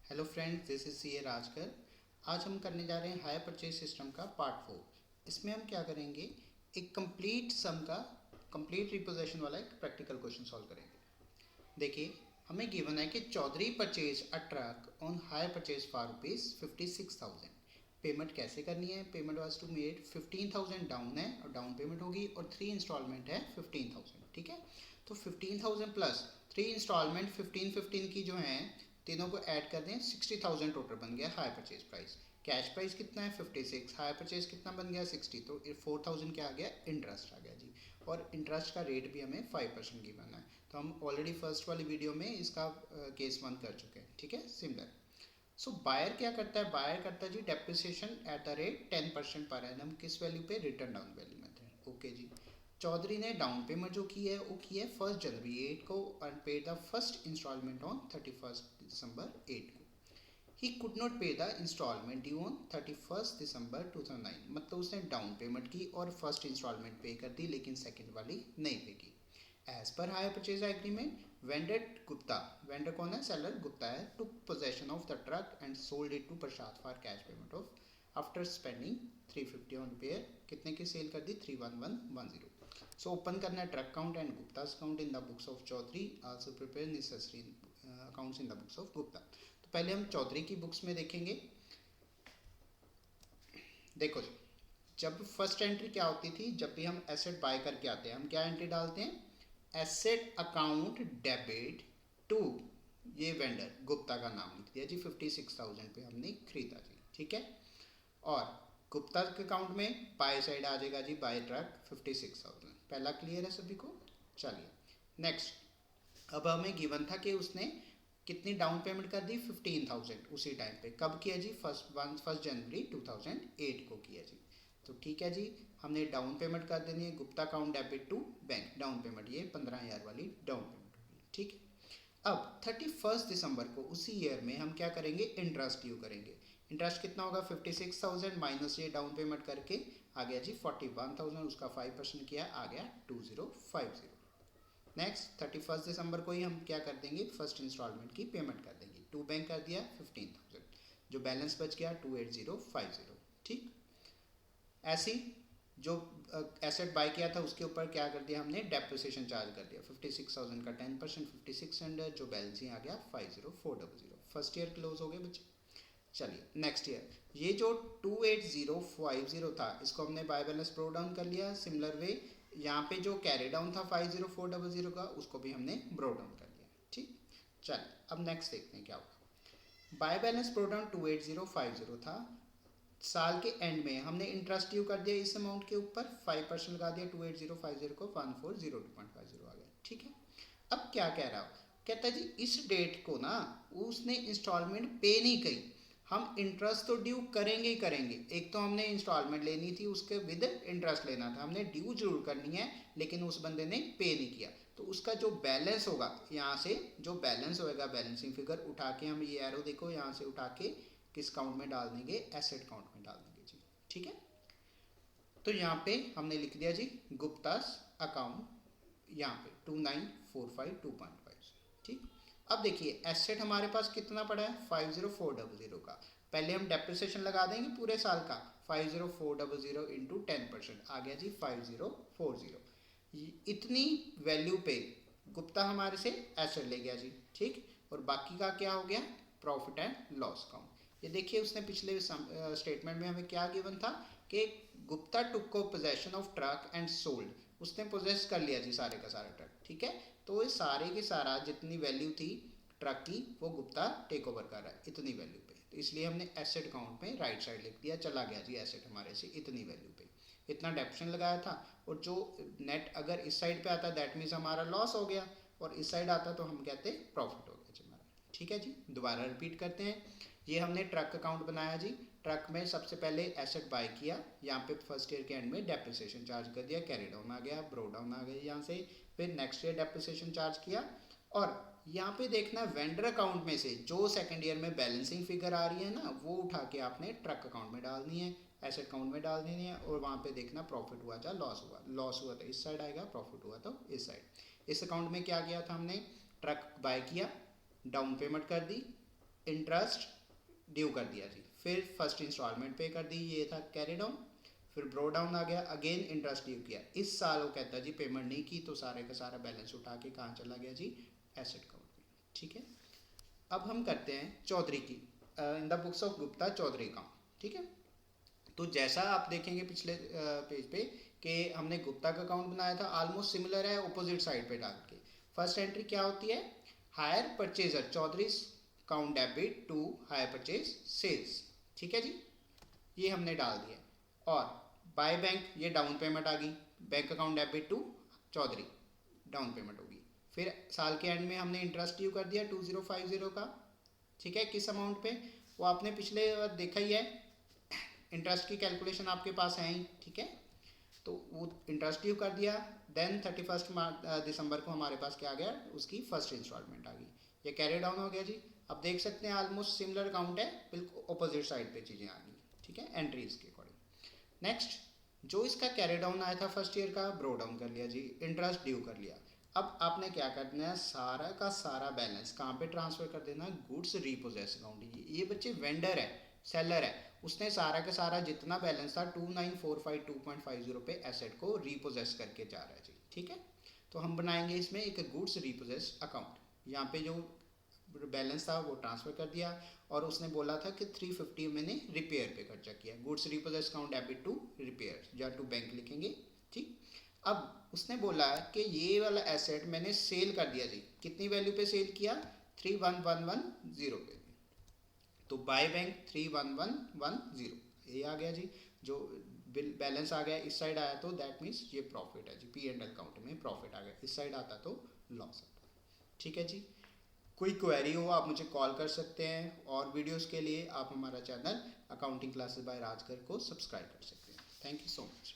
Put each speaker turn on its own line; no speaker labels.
Hello friends, this is C A Rajkar. आज हम करने जा रहे हैं हायर परचेज सिस्टम का पार्ट 4। इसमें हम क्या करेंगे, एक कंप्लीट सम का कंप्लीट रिपोजिशन वाला एक प्रैक्टिकल क्वेश्चन सॉल्व करेंगे। देखिए, हमें गिवन है कि Chaudhary purchase a truck on hire purchase for rupees 56,000। Payment कैसे करनी है? Payment was to made 15,000 down है और डाउन पेमेंट होगी, और 3 इंस्टॉलमेंट है 15,000। ठीक है, तो 15,000 प्लस 3 इंस्टॉलमेंट 15-15 की जो है, तीनों को ऐड कर दें, 60,000 टोटल बन गया hire purchase price. Cash price कितना है? 56। हायर परचेज कितना बन गया? 60। तो 4,000 क्या आ गया? इंटरेस्ट आ गया जी। और इंटरेस्ट का रेट भी हमें 5% गिवन है। तो हम ऑलरेडी फर्स्ट वाली वीडियो में इसका केस 1 कर चुके हैं। ठीक है, सिमिलर। सो बायर क्या करता है? बायर करता है जी depreciation at the rate 10% per annum. किस वैल्यू पे? Written down value method. Okay जी। चौधरी ने डाउन पेमेंट जो की है वो की है 1 जनवरी 8 को और paid the first instalment on 31 December 8 को। He could not pay the instalment due on 31 December 2009। मतलब उसने डाउन पेमेंट की और फर्स्ट इंस्टॉलमेंट पे कर दी, लेकिन सेकंड वाली नहीं पे की। As per hire purchase agreement, vendor Gupta, vendor कौन है? सेलर गुप्ता है, took possession of the truck and sold it to Prasad for cash payment of after spending 350 on repair. कितने की सेल कर दी? 31110। सो ओपन करना है truck account and Gupta's account in the books of Chaudhary, also prepare necessary accounts in the books of Gupta. तो पहले हम चौधरी की books में देखेंगे। देखो, जब फर्स्ट एंट्री क्या होती थी, जब भी हम एसेट बाय करके आते हैं, हम क्या एंट्री डालते हैं? एसेट अकाउंट डेबिट टू, ये वेंडर गुप्ता का नाम लिख दिया जी, 56,000 पे हमने खरीदा जी। ठीक है, और गुप्ता के अकाउंट में बाय साइड आ जाएगा जी, बाय ट्रक 56,000। पहला क्लियर है सभी को? चलिए नेक्स्ट। अब हमें गिवन था कि उसने कितनी डाउन पेमेंट कर दी? 15,000 उसी टाइम पे। कब किया जी? फर्स्ट जनवरी 2008 को किया जी। तो ठीक है जी, हमने डाउन पेमेंट कर देनी है। Gupta account debit to bank, down payment ये 15,000 वाली डाउन पेमेंट होगी। ठीक है, अब 31 दिसंबर को उसी ईयर में हम क्या करेंगे? इंटरेस्ट ड्यू करेंगे। इंटरेस्ट कितना होगा? 56,000 माइनस ये डाउन पेमेंट करके आ गया जी 41,000, उसका 5% किया, आ गया 2050। नेक्स्ट 31 दिसंबर को ही हम क्या कर देंगे? फर्स्ट इंस्टॉलमेंट की पेमेंट कर देंगे। टू बैंक कर दिया 15,000, जो बैलेंस बच गया 28050। ठीक, ऐसी जो एसेट बाय किया था उसके ऊपर क्या कर दिया हमने? डेप्रिसिएशन चार्ज कर दिया 56,000 का 10%, 5600, जो बैलेंस ही आ गया 50400। फर्स्ट ईयर क्लोज हो गए बच्चे। चलिए नेक्स्ट ईयर, ये जो 28050 था, इसको हमने बाय बैलेंस प्रो डाउन कर लिया। सिमिलर वे यहाँ पे जो कैरी डाउन था 50400 का, उसको भी हमने ब्रो डाउन कर लिया। ठीक, चलिए अब नेक्स्ट देखते हैं क्या होगा। बाय बैलेंस प्रो डाउन 28050 था। साल के एंड में हमने इंटरेस्ट ड्यू कर दिया इस अमाउंट के ऊपर, 5% लगा दिया 28050 को, 1402.50 आ गया। ठीक है, अब क्या कह रहा हो? कहता है जी इस डेट को ना उसने इंस्टॉलमेंट पे नहीं करी, हम इंटरेस्ट तो ड्यू करेंगे ही करेंगे। एक तो हमने इंस्टॉलमेंट लेनी थी, उसके विद इंटरेस्ट लेना था, हमने ड्यू जरूर करनी है, लेकिन उस बंदे ने पे नहीं किया। तो उसका जो बैलेंस होगा, यहाँ से जो बैलेंस होएगा, बैलेंसिंग फिगर उठा के हम ये एरो देखो यहाँ से उठा के किस काउंट में डाल देंगे? एसेट काउंट में डाल देंगे जी। ठीक है, तो यहाँ पे हमने लिख दिया जी गुप्तास अकाउंट, यहाँ पे 29452.5। ठीक, अब देखिए एसेट हमारे पास कितना पड़ा है? 50400 का। पहले हम डेप्रिसिएशन लगा देंगे पूरे साल का, 50400 इंटू 10% आ गया जी 5040। इतनी वैल्यू पे गुप्ता हमारे से एसेट ले गया जी। ठीक, और बाकी का क्या हो गया? Profit and loss count. ये देखिए उसने पिछले स्टेटमेंट में हमें क्या गिवन था कि गुप्ता टुक को possession of truck and sold, उसने पोजेस कर लिया जी सारे का सारा ट्रक। ठीक है, तो ये सारे के सारा जितनी वैल्यू थी ट्रक की, वो गुप्ता टेक ओवर कर रहा है इतनी वैल्यू पे। तो इसलिए हमने एसेट अकाउंट में राइट साइड लिख दिया, चला गया जी एसेट हमारे से इतनी वैल्यू पे, इतना डेप्शन लगाया था। और जो नेट अगर इस साइड पे आता दैट मीन्स हमारा लॉस हो गया, और इस साइड आता तो हम कहते प्रॉफिट हो गया जी हमारा। ठीक है जी, दोबारा रिपीट करते हैं। ये हमने ट्रक अकाउंट बनाया जी। ट्रक में सबसे पहले एसेट बाय किया, यहाँ पे फर्स्ट ईयर के एंड में डेप्रिसिएशन चार्ज कर दिया, कैरी डाउन आ गया, ब्रो डाउन आ गया यहाँ से। फिर नेक्स्ट ईयर डेप्रिसिएशन चार्ज किया, और यहाँ पे देखना वेंडर अकाउंट में से जो सेकंड ईयर में बैलेंसिंग फिगर आ रही है ना, वो उठा के आपने ट्रक अकाउंट में डालनी है, एसेट अकाउंट में डाल देनी है। और वहाँ पे देखना प्रॉफिट हुआ या लॉस हुआ। लॉस हुआ तो इस साइड आएगा, प्रॉफिट हुआ तो इस साइड। इस अकाउंट में क्या किया था हमने? ट्रक बाय किया, डाउन पेमेंट कर दी इंटरेस्ट ड्यू कर दिया जी, फिर फर्स्ट इंस्टॉलमेंट पे कर दी, ये था कैरी डाउन, फिर ब्रो डाउन आ गया, अगेन इंटरेस्ट ड्यू किया। इस साल वो कहता है जी पेमेंट नहीं की, तो सारे का सारा बैलेंस उठा के कहाँ चला गया जी, एसेट अकाउंट में। ठीक है, अब हम करते हैं चौधरी की, in the books of Gupta Chaudhary account. ठीक है, तो जैसा आप देखेंगे पिछले पेज पे कि हमने गुप्ता का अकाउंट बनाया था, ऑलमोस्ट सिमिलर है, ऑपोजिट साइड पे डाल के। फर्स्ट एंट्री क्या होती है, hire purchaser Chaudhary account debit to hire purchase sales. ठीक है जी, ये हमने डाल दिया। और बाय बैंक ये डाउन पेमेंट आ गई, bank account debit to Chaudhary down payment होगी। फिर साल के एंड में हमने इंटरेस्ट ड्यू कर दिया 2050 का। ठीक है, किस अमाउंट पे, वो आपने पिछले देखा ही है, इंटरेस्ट की कैलकुलेशन आपके पास है ही। ठीक है, तो वो इंटरेस्ट ड्यू कर दिया, देन 31 दिसंबर को हमारे पास क्या आ गया, उसकी फर्स्ट इंस्टॉलमेंट आ गई, ये कैरी डाउन हो गया जी। अब देख सकते हैं ऑलमोस्ट सिमिलर अकाउंट है, बिल्कुल ऑपोजिट साइड पे चीज़ें आ गई। ठीक है, एंट्रीज के अकॉर्डिंग। नेक्स्ट, जो इसका कैरी डाउन आया था फर्स्ट ईयर का, ब्रो डाउन कर लिया जी, इंटरेस्ट ड्यू कर लिया। अब आपने क्या करना है, सारा का सारा बैलेंस कहाँ पे ट्रांसफर कर देना, गुड्स रीपोजेस अकाउंट। ये बच्चे वेंडर है, सेलर है, उसने सारा का सारा जितना बैलेंस था 2945.2.50 पे एसेट को रीपोजेस करके जा रहा है जी। ठीक है, तो हम बनाएंगे इसमें एक गुड्स रीपोजेस अकाउंट। यहाँ पे जो बैलेंस था वो ट्रांसफर कर दिया, और उसने बोला था कि 350 मैंने रिपेयर पे खर्चा किया, goods repossessed account debit to repair या टू बैंक लिखेंगे। ठीक, अब उसने बोला कि ये वाला एसेट मैंने सेल कर दिया जी, कितनी वैल्यू पे सेल किया, 31110 पे। तो बाय बैंक 31110 ये आ गया जी, जो बिल बैलेंस आ गया इस साइड आया, तो दैट मीन्स ये प्रॉफिट है जी, पी एंड अकाउंट में प्रॉफिट आ गया, इस साइड आता तो लॉस आता। ठीक है जी, कोई क्वेरी हो आप मुझे कॉल कर सकते हैं, और वीडियोस के लिए आप हमारा चैनल अकाउंटिंग क्लासेस बाय राजकर को सब्सक्राइब कर सकते हैं। Thank you so much.